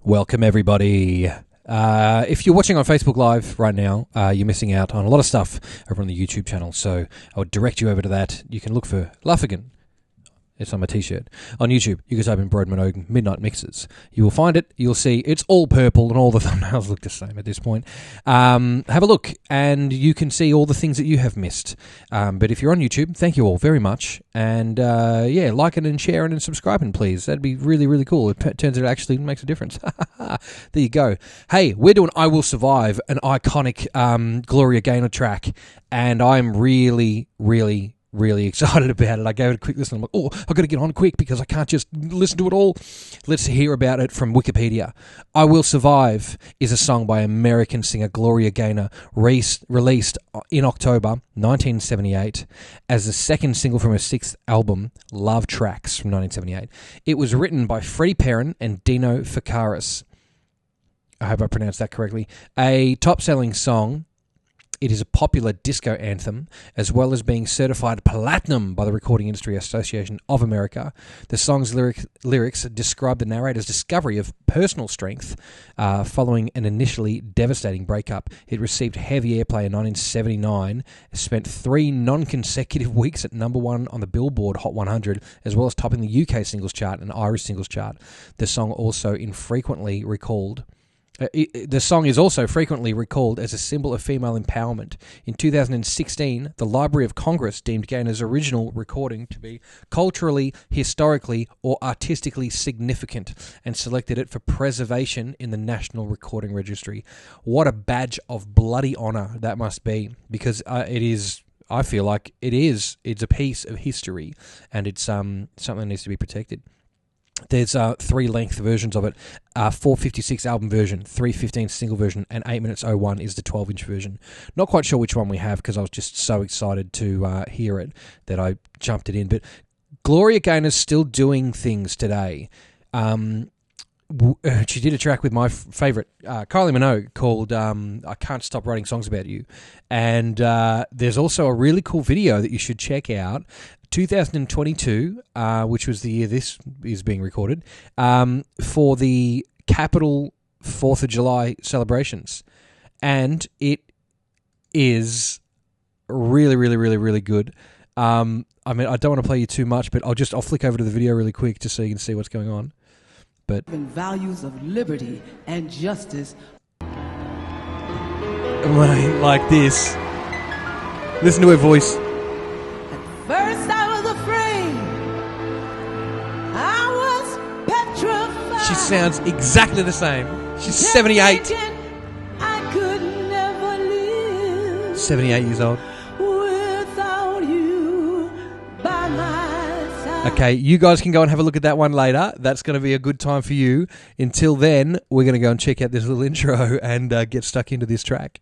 Welcome, everybody. If you're watching on Facebook Live right now, you're missing out on a lot of stuff over on the YouTube channel, so I would direct you over to that. You can look for Luffigan. It's on my t-shirt. On YouTube, you can type in Broden Minogue Midnight Mixes. You will find it. You'll see it's all purple and all the thumbnails look the same at this point. Have a look and you can see all the things that you have missed. But if you're on YouTube, thank you all very much. And like it and share it and subscribing, please. That'd be really, really cool. It turns out it actually makes a difference. There you go. Hey, we're doing I Will Survive, an iconic Gloria Gaynor track. And I'm really excited about it. I gave it a quick listen. I'm like, oh, I've got to get on quick because I can't just listen to it all. Let's hear about it from Wikipedia. I Will Survive is a song by American singer Gloria Gaynor, released in October 1978 as the second single from her sixth album, Love Tracks, from 1978. It was written by Freddie Perrin and Dino Fakaris. I hope I pronounced that correctly. A top-selling song. It is a popular disco anthem, as well as being certified platinum by the Recording Industry Association of America. The song's lyrics describe the narrator's discovery of personal strength following an initially devastating breakup. It received heavy airplay in 1979, spent 3 non-consecutive weeks at number 1 on the Billboard Hot 100, as well as topping the UK singles chart and Irish singles chart. The song The song is also frequently recalled as a symbol of female empowerment. In 2016, the Library of Congress deemed Gaynor's original recording to be culturally, historically, or artistically significant and selected it for preservation in the National Recording Registry. What a badge of bloody honour that must be, because it is... I feel like it's a piece of history, and it's something that needs to be protected. There's 3 length versions of it, 4:56 album version, 3:15 single version, and 8 minutes 01 is the 12-inch version. Not quite sure which one we have because I was just so excited to hear it that I jumped it in. But Gloria Gaynor's still doing things today. She did a track with my favourite, Kylie Minogue, called I Can't Stop Writing Songs About You. And there's also a really cool video that you should check out. 2022, which was the year this is being recorded, for the Capitol 4th of July celebrations. And it is really good. I mean, I don't want to play you too much, but I'll flick over to the video really quick just so you can see what's going on. But values of liberty and justice. Like this. Listen to her voice. First I was afraid. I was petrified. She sounds exactly the same. She's 78. I could never live. 78 years old. Without you by my side. Okay, you guys can go and have a look at that one later. That's going to be a good time for you. Until then, we're going to go and check out this little intro and get stuck into this track.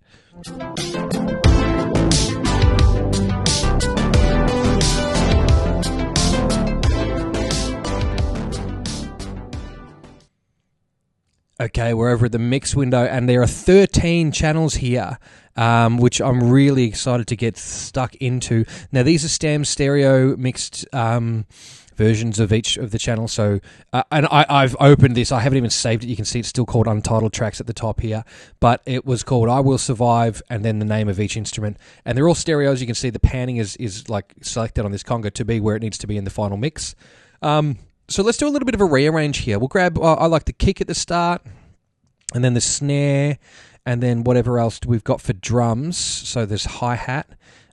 Okay, we're over at the mix window, and there are 13 channels here, which I'm really excited to get stuck into. Now, these are stereo mixed versions of each of the channels. So, and I've opened this. I haven't even saved it. You can see it's still called Untitled Tracks at the top here, but it was called I Will Survive, and then the name of each instrument. And they're all stereos. You can see the panning is like selected on this conga to be where it needs to be in the final mix. So let's do a little bit of a rearrange here. We'll grab, I like the kick at the start, and then the snare, and then whatever else we've got for drums. So there's hi-hat,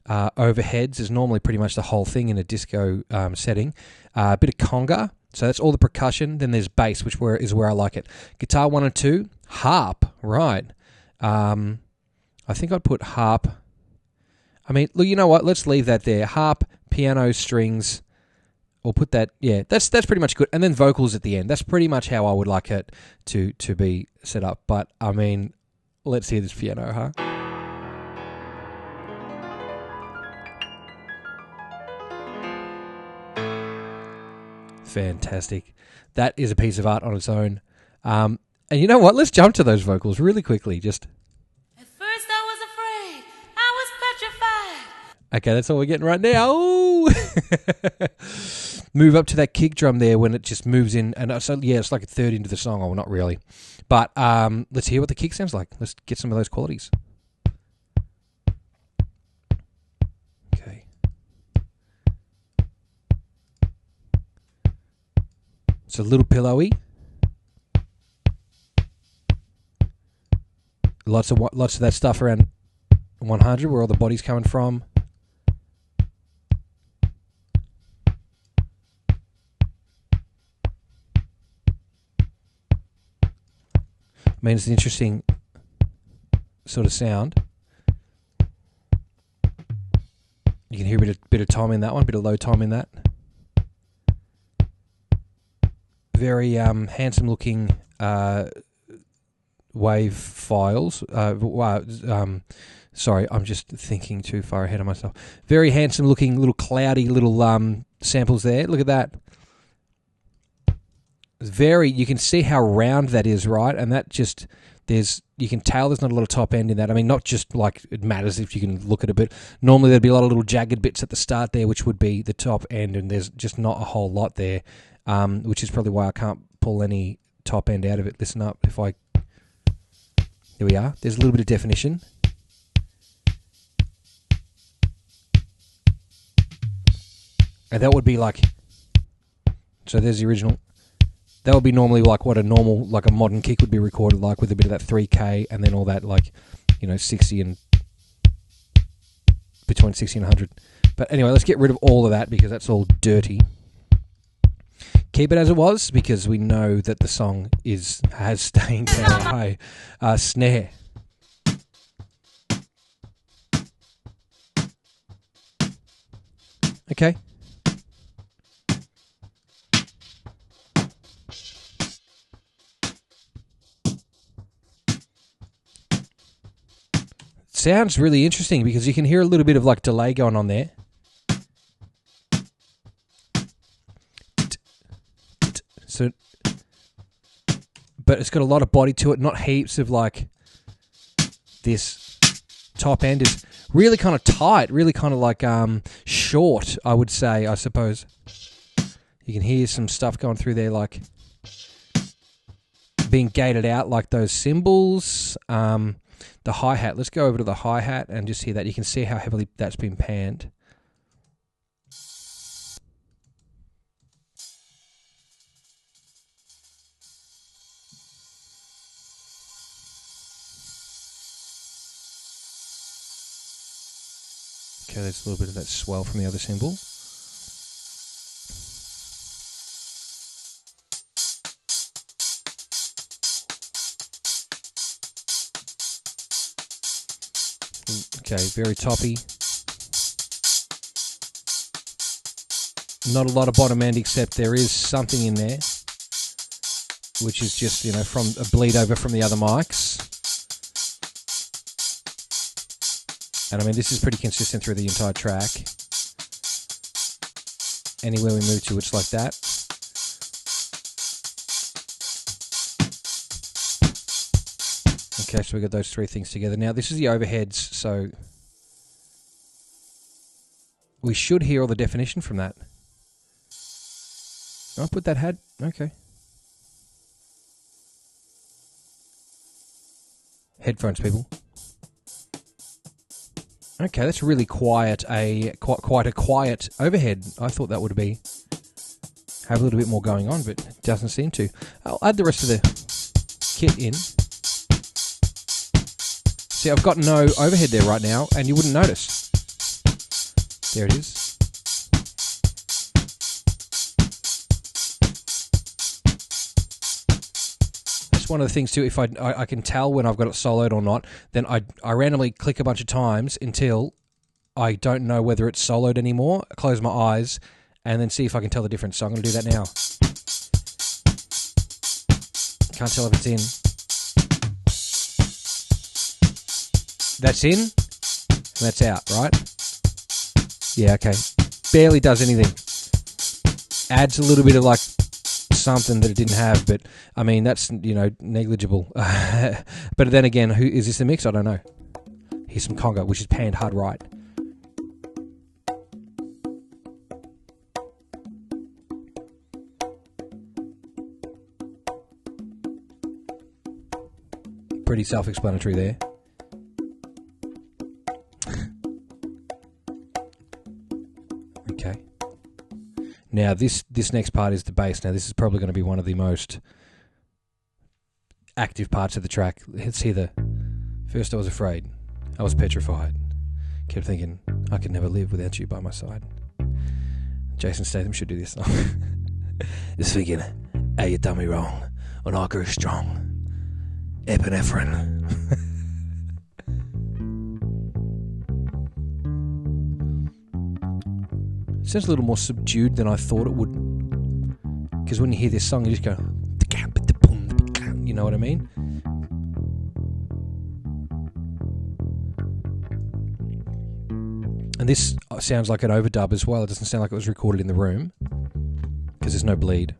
overheads is normally pretty much the whole thing in a disco setting. A bit of conga, so that's all the percussion. Then there's bass, which is where I like it. Guitar 1 and 2, harp, right. I think I'd put harp. I mean, look, you know what? Let's leave that there. Harp, piano, strings. Or put that, yeah, that's pretty much good. And then vocals at the end. That's pretty much how I would like it to be set up. But, I mean, let's hear this piano, huh? Fantastic. That is a piece of art on its own. And you know what? Let's jump to those vocals really quickly. Just. At first I was afraid. I was petrified. Okay, that's all we're getting right now. move up to that kick drum there when it just moves in. And so, yeah, it's like a third into the song. Oh, well, not really. But let's hear what the kick sounds like. Let's get some of those qualities. Okay. It's a little pillowy. Lots of that stuff around 100 where all the body's coming from. I mean, it's an interesting sort of sound. You can hear a bit of tom in that one, bit of low tom in that. Very handsome looking wave files. Sorry, I'm just thinking too far ahead of myself. Very handsome looking little cloudy little samples there. Look at that. You can see how round that is, right? And that just, you can tell there's not a lot of top end in that. I mean, not just like it matters if you can look at it, but normally there'd be a lot of little jagged bits at the start there, which would be the top end, and there's just not a whole lot there, which is probably why I can't pull any top end out of it. Listen up. Here we are. There's a little bit of definition. And that would be like, so there's the original. That would be normally like what a modern kick would be recorded like, with a bit of that 3K and then all that 60 and between 60 and 100. But anyway, let's get rid of all of that because that's all dirty. Keep it as it was because we know that the song has staying power. High snare. Okay. Sounds really interesting because you can hear a little bit of like delay going on there. So, but it's got a lot of body to it, not heaps of like this. Top end is really kind of tight, really kind of like short, I would say, I suppose. You can hear some stuff going through there like being gated out like those cymbals. The hi-hat, let's go over to the hi-hat and just hear that. You can see how heavily that's been panned. Okay, there's a little bit of that swell from the other cymbal. Okay, very toppy. Not a lot of bottom end, except there is something in there, which is just, from a bleed over from the other mics. And I mean, this is pretty consistent through the entire track. Anywhere we move to, it's like that. Okay, so we got those three things together. Now, this is the overheads, so we should hear all the definition from that. I'll put that head. Okay. Headphones, people. Okay, that's really quiet. Quite a quiet overhead. I thought that would have a little bit more going on, but it doesn't seem to. I'll add the rest of the kit in. See, I've got no overhead there right now, and you wouldn't notice. There it is. That's one of the things too. If I can tell when I've got it soloed or not, then I randomly click a bunch of times until I don't know whether it's soloed anymore. I close my eyes and then see if I can tell the difference. So I'm going to do that now. Can't tell if it's in. That's in, and that's out, right? Yeah, okay. Barely does anything. Adds a little bit of like something that it didn't have, but I mean, that's, negligible. But then again, is this a mix? I don't know. Here's some conga, which is panned hard right. Pretty self-explanatory there. Okay. Now this next part is the bass. Now this is probably going to be one of the most active parts of the track. Let's hear the first. I was afraid. I was petrified. Kept thinking I could never live without you by my side. Jason Statham should do this song. Just thinking, how you done me wrong when I grew strong. Epinephrine. It sounds a little more subdued than I thought it would. Because when you hear this song, you just go, you know what I mean? And this sounds like an overdub as well. It doesn't sound like it was recorded in the room because there's no bleed.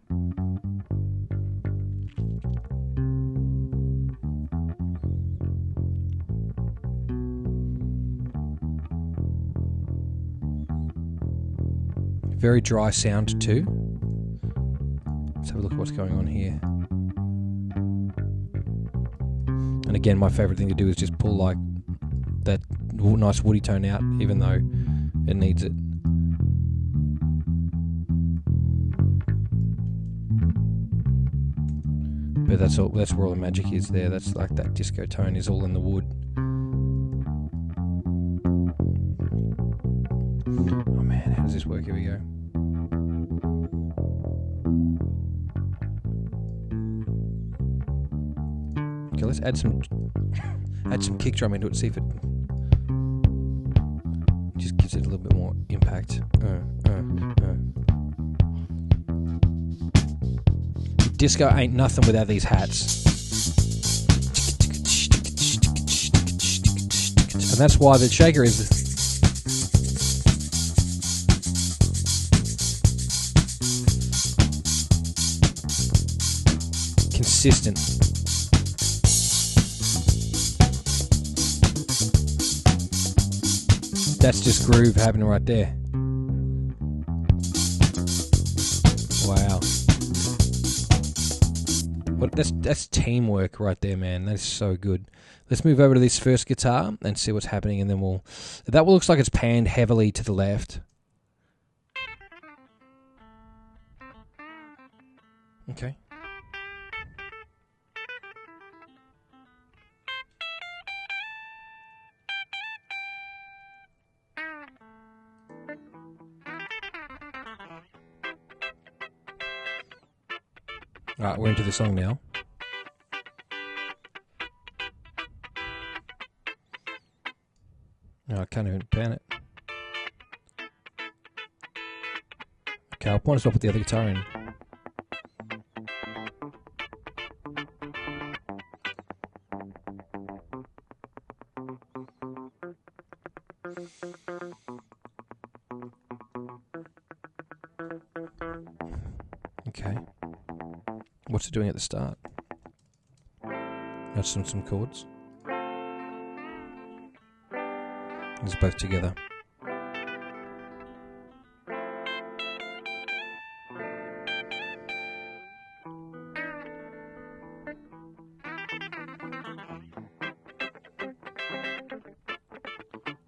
Very dry sound too. Let's have a look at what's going on here. And again, my favourite thing to do is just pull like that nice woody tone out, even though it needs it. But that's all. That's where all the magic is there. That's like that disco tone is all in the wood. Oh man, how does this work? Here we go. Okay, let's add some kick drum into it. See if it just gives it a little bit more impact. Disco ain't nothing without these hats. And that's why the shaker is consistent. That's just groove happening right there. Wow. That's teamwork right there, man. That is so good. Let's move over to this first guitar and see what's happening, and then that looks like it's panned heavily to the left. Okay. Alright, we're into the song now. No, I can't even pan it. Okay, I'll point us off with the other guitar in. Okay. What's it doing at the start? That's some chords. It's both together.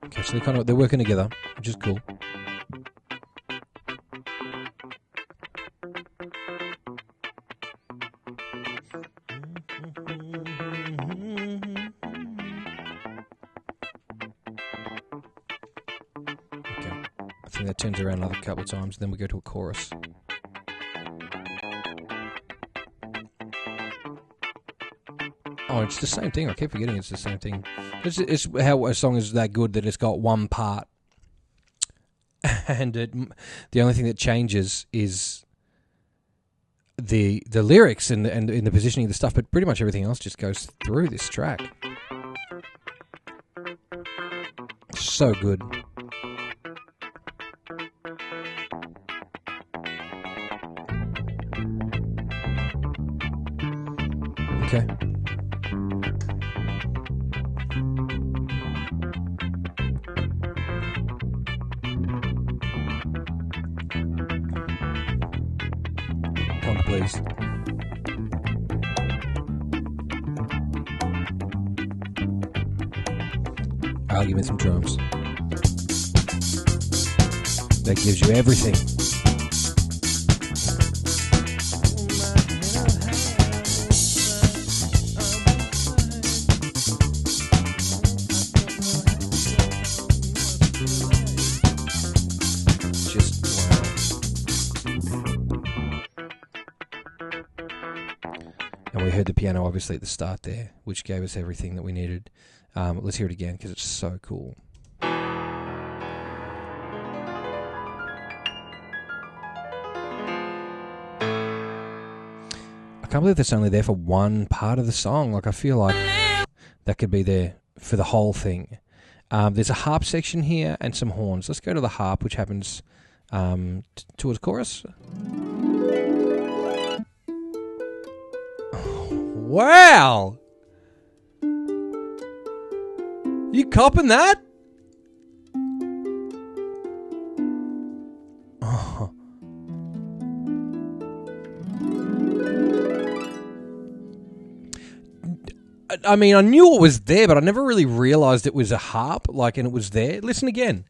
Okay, so they're working together, which is cool. That turns around another couple of times, then we go to a chorus. Oh, it's the same thing. I keep forgetting it's the same thing. It's how a song is that good that it's got one part, and the only thing that changes is the lyrics and the positioning of the stuff, but pretty much everything else just goes through this track. So good. Okay. Come, please. arguments and drums. That gives you everything. And we heard the piano obviously at the start there, which gave us everything that we needed. Let's hear it again because it's so cool. I can't believe that's only there for one part of the song. Like, I feel like that could be there for the whole thing. There's a harp section here and some horns. Let's go to the harp, which happens towards chorus. Wow! You copping that? Oh. I mean, I knew it was there, but I never really realised it was a harp, like, and it was there. Listen again.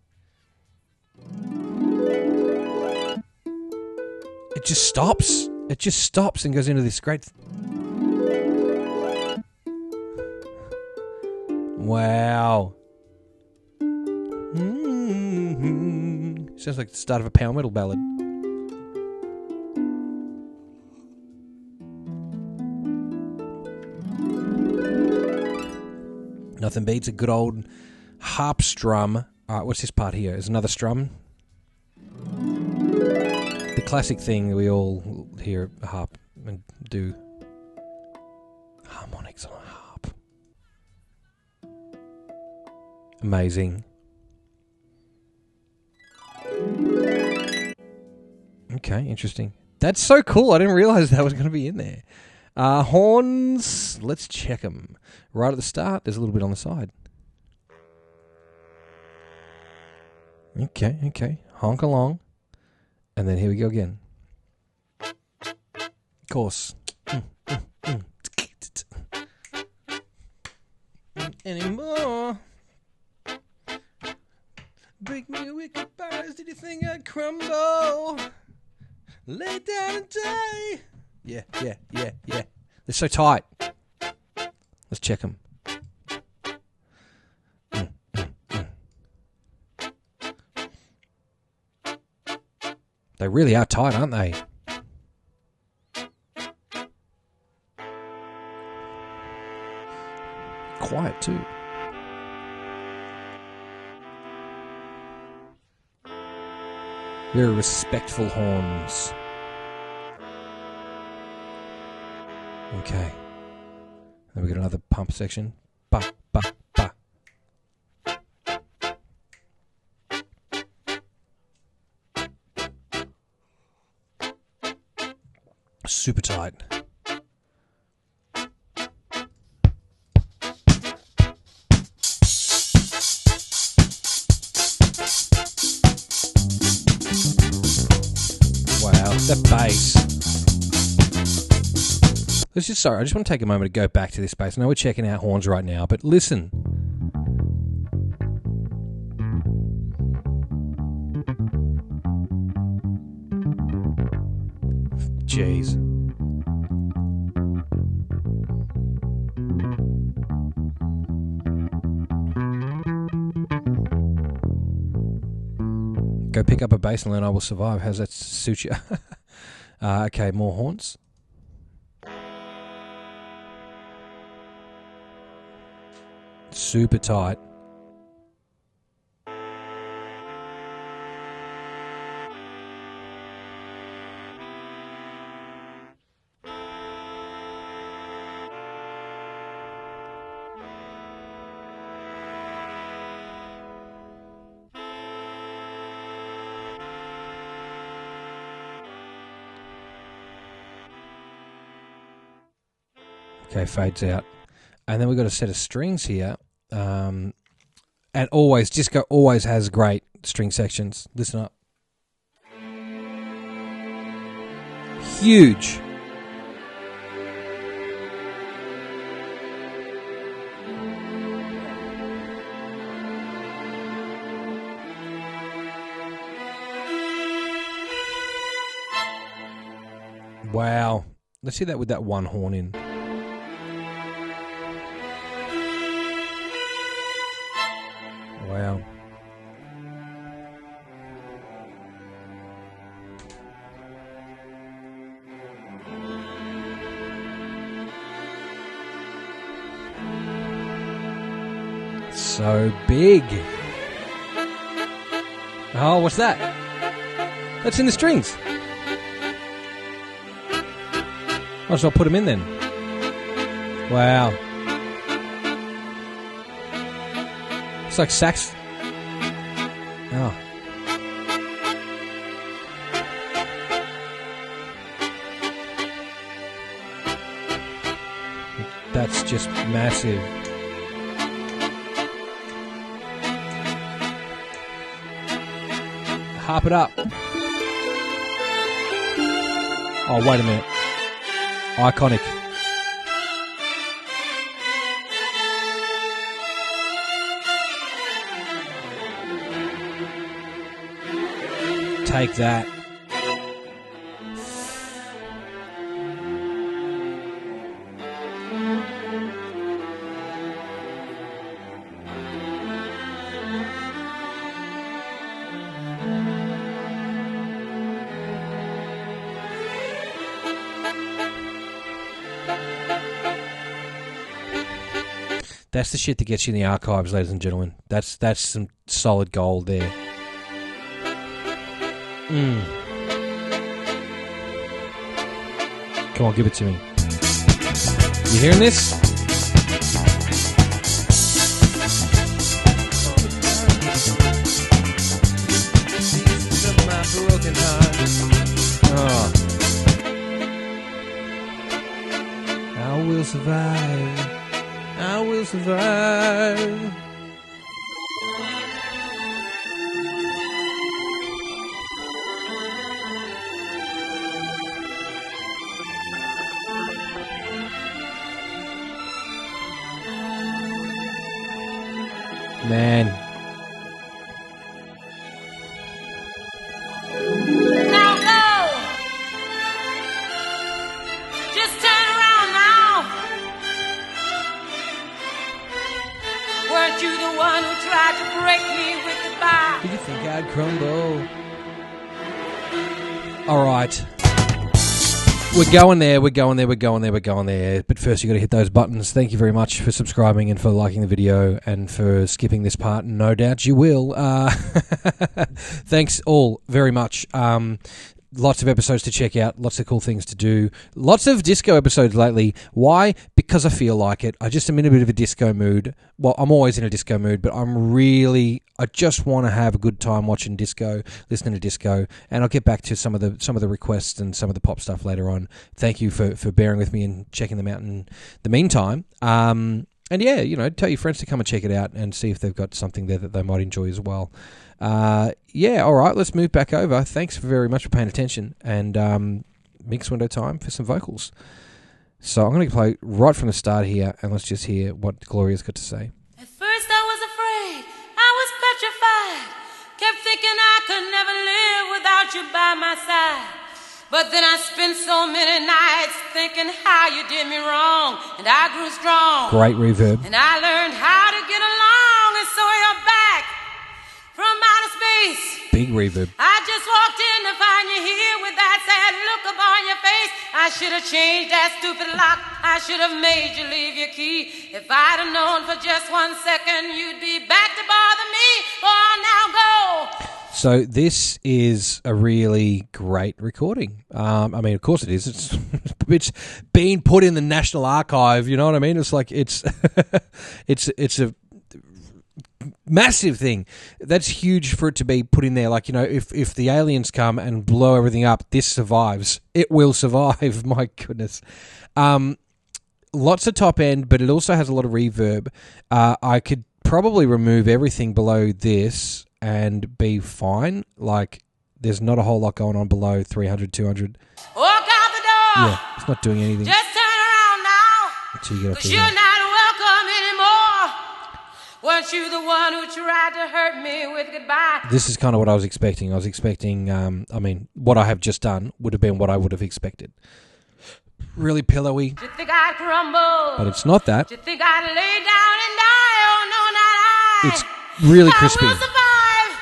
It just stops. It just stops and goes into this great... Wow. Sounds like the start of a power metal ballad. Nothing beats a good old harp strum. Alright, what's this part here? Is another strum? The classic thing we all hear a harp and do. Harmonics on a harp. Amazing. Okay, interesting. That's so cool. I didn't realize that was going to be in there. Horns, let's check them. Right at the start, there's a little bit on the side. Okay. Honk along. And then here we go again. Of course. Anymore. Break me wicked bars, did you think I'd crumble? Lay down and die. Yeah. They're so tight. Let's check them. They really are tight, aren't they? Quiet too. Very respectful horns. Okay. Then we got another pump section. Ba, ba, ba. Super tight. Wow, that bass. I just want to take a moment to go back to this bass. I know we're checking out horns right now, but listen. Jeez. Go pick up a bass and learn I Will Survive. How's that suit you? Okay, more horns. Super tight. Okay, fades out. And then we've got a set of strings here. And Disco always has great string sections. Listen up. Huge. Wow. Let's hear that with that one horn in. Wow. So big. Oh, what's that? That's in the strings. Might as well put them in then. Wow. It's like sax. Oh. That's just massive. Harp it up. Oh, wait a minute. Iconic. Take that. That's the shit that gets you in the archives, ladies and gentlemen. That's some solid gold there. Come on, give it to me. You hearing this? Oh. I will survive. I will survive. Man. Now go. Just turn around now. Weren't you the one who tried to break me with the bar? Did you think I'd crumble? All right. We're going there. But first, you got to hit those buttons. Thank you very much for subscribing and for liking the video and for skipping this part. No doubt you will. Thanks all very much. Lots of episodes to check out. Lots of cool things to do. Lots of disco episodes lately. Why? Because I feel like it. I just am in a bit of a disco mood. Well, I'm always in a disco mood, but I just want to have a good time watching disco, listening to disco, and I'll get back to some of the requests and some of the pop stuff later on. Thank you for bearing with me and checking them out in the meantime. And yeah, tell your friends to come and check it out and see if they've got something there that they might enjoy as well. Yeah, all right, let's move back over. Thanks very much for paying attention. And mix window time for some vocals. So I'm going to play right from the start here, and let's just hear what Gloria's got to say. At first I was afraid, I was petrified. Kept thinking I could never live without you by my side. But then I spent so many nights thinking how you did me wrong, and I grew strong. Great reverb. And I learned how to get along, and so you're back from outer space. Big reverb. I just walked in to find you here with that sad look upon your face. I should have changed that stupid lock. I should have made you leave your key. If I'd have known for just 1 second you'd be back to bother me. Oh, now go. So this is a really great recording. I mean, of course it is. It's been put in the National Archive. You know what I mean? It's like it's a massive thing. That's huge for it to be put in there. Like, if the aliens come and blow everything up, this survives. It will survive. My goodness. Lots of top end, but it also has a lot of reverb. I could probably remove everything below this and be fine. Like, there's not a whole lot going on below 300, 200. Walk out the door. Yeah, it's not doing anything. Just turn around now. Until you get up Cause there. you're not welcome anymore. Weren't you the one who tried to hurt me with goodbye? This is kind of what I was expecting. I was expecting, what I have just done would have been what I would have expected. Really pillowy. Did you think I'd crumble? But it's not that. Did you think I'd lay down and die? Oh, no, not I. It's really crispy. I will survive.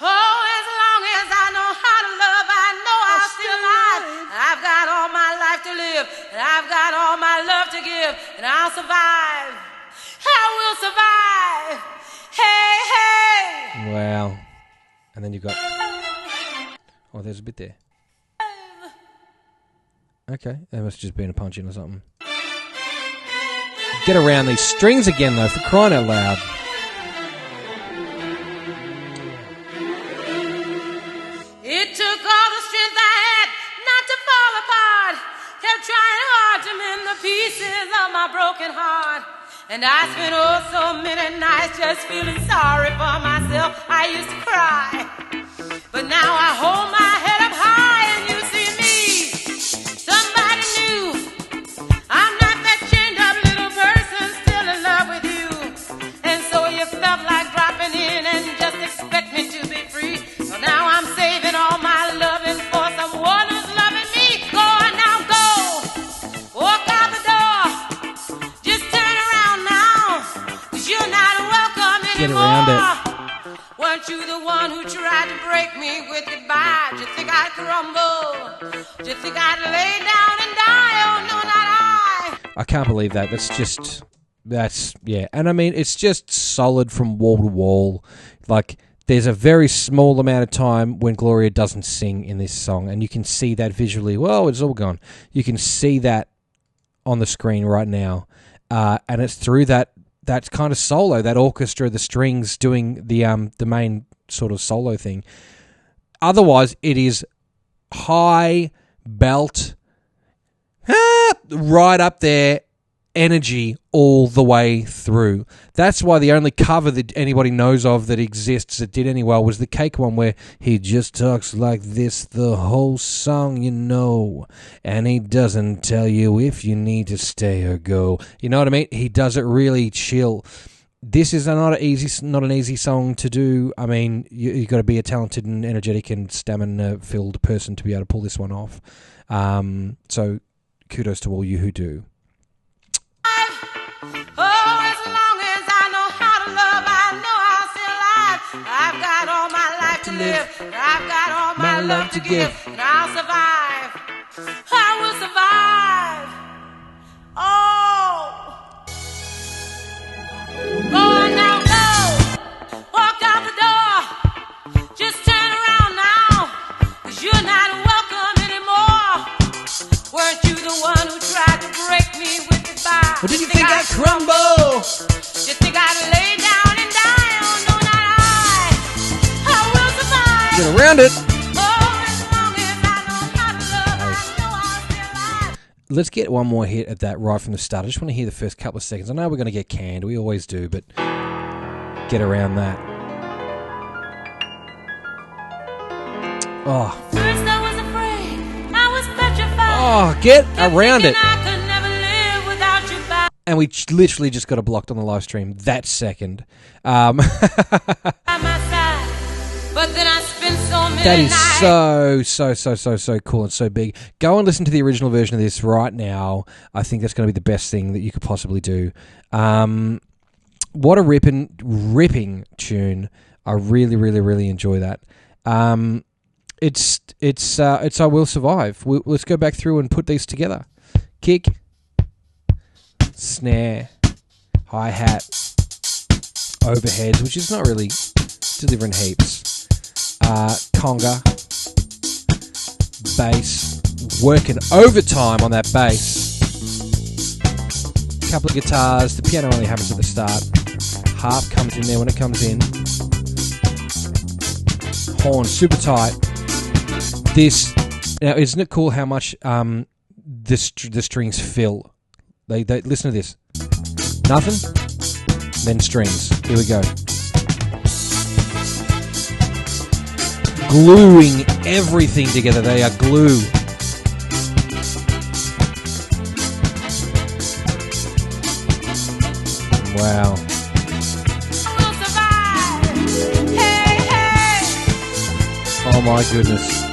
Oh, as long as I know how to love, I know I'll still alive. I've got all my life to live, and I've got all my love to give, and I'll survive. I will survive. Hey, hey. Wow. And then you've got... Oh, there's a bit there. Okay, that must have just been a punch in or something. Get around these strings again, though, for crying out loud. It took all the strength I had not to fall apart. Kept trying hard to mend the pieces of my broken heart. And I spent so many nights just feeling sorry for myself. I used to cry. But now I hold my head up high and you see me. Somebody new. I'm not that chained up little person still in love with you. And so you felt like dropping in and just expect me to be free. So now I'm saving all my loving for someone who's loving me. Go on now, go. Walk out the door. Just turn around now. 'Cause you're not welcome anymore. Get around it. Weren't you the one who tried to break me with goodbye? Did you think I'd crumble? Did you think I'd lay down and die? Oh, no, not I. I can't believe that. Yeah. And I mean, it's just solid from wall to wall. Like, there's a very small amount of time when Gloria doesn't sing in this song, and you can see that visually. Well, it's all gone. You can see that on the screen right now. And it's through that kind of solo, that orchestra, the strings doing the main sort of solo thing. Otherwise, it is high belt, right up there, energy all the way through. That's why the only cover that anybody knows of that exists that did any well was the Cake one, where he just talks like this the whole song, you know, and he doesn't tell you if you need to stay or go. You know what I mean? He does it really chill. This is not an easy song to do. I mean, you got to be a talented and energetic and stamina-filled person to be able to pull this one off. So kudos to all you who do. I've got all my life to live. I've got all my love to give. And I'll survive. I will survive. Oh. Go on now, go. Walk out the door. Just turn around now. 'Cause you're not welcome anymore. Weren't you the one who tried to break me with goodbye? Well, did you think I'd crumble? Did you think I'd lay down and die? Oh, no, not I. I will survive. Get around it. Oh, as long as I know how to love, I know I'll still alive. Let's get one more hit at that right from the start. I just want to hear the first couple of seconds. I know we're going to get canned. We always do, but get around that. Oh. First I was afraid. I was petrified. Oh, get around it. I could never live without you by And we literally just got it blocked on the live stream that second. my side. But then I spent so many That is nights. so cool and so big. Go and listen to the original version of this right now. I think that's going to be the best thing that you could possibly do. What a ripping tune. I really enjoy that. It's I Will Survive. Let's go back through and put these together. Kick, snare, hi-hat, overheads, which is not really delivering heaps. Conga, bass, working overtime on that bass. Couple of guitars, the piano only happens at the start. Harp comes in there when it comes in. Horn super tight. This now, isn't it cool how much the strings fill? They listen to this. Nothing, then strings. Here we go. Gluing everything together. They are glue. Wow. my goodness.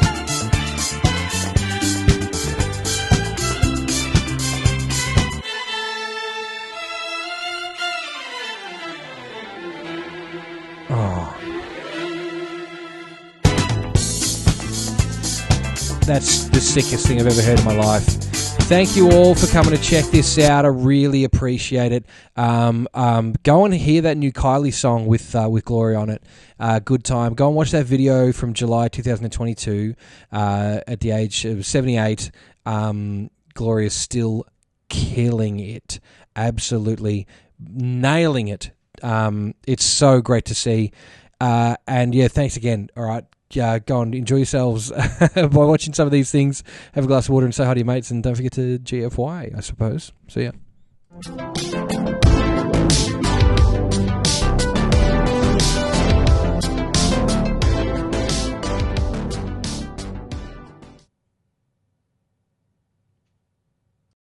Oh. That's the sickest thing I've ever heard in my life. Thank you all for coming to check this out. I really appreciate it. Go and hear that new Kylie song with Gloria on it. Good time. Go and watch that video from July 2022. At the age of 78, Gloria's still killing it. Absolutely nailing it. It's so great to see. And yeah, thanks again. All right. Go and enjoy yourselves by watching some of these things. Have a glass of water and say hi to your mates, and don't forget to GFY, I suppose. See ya.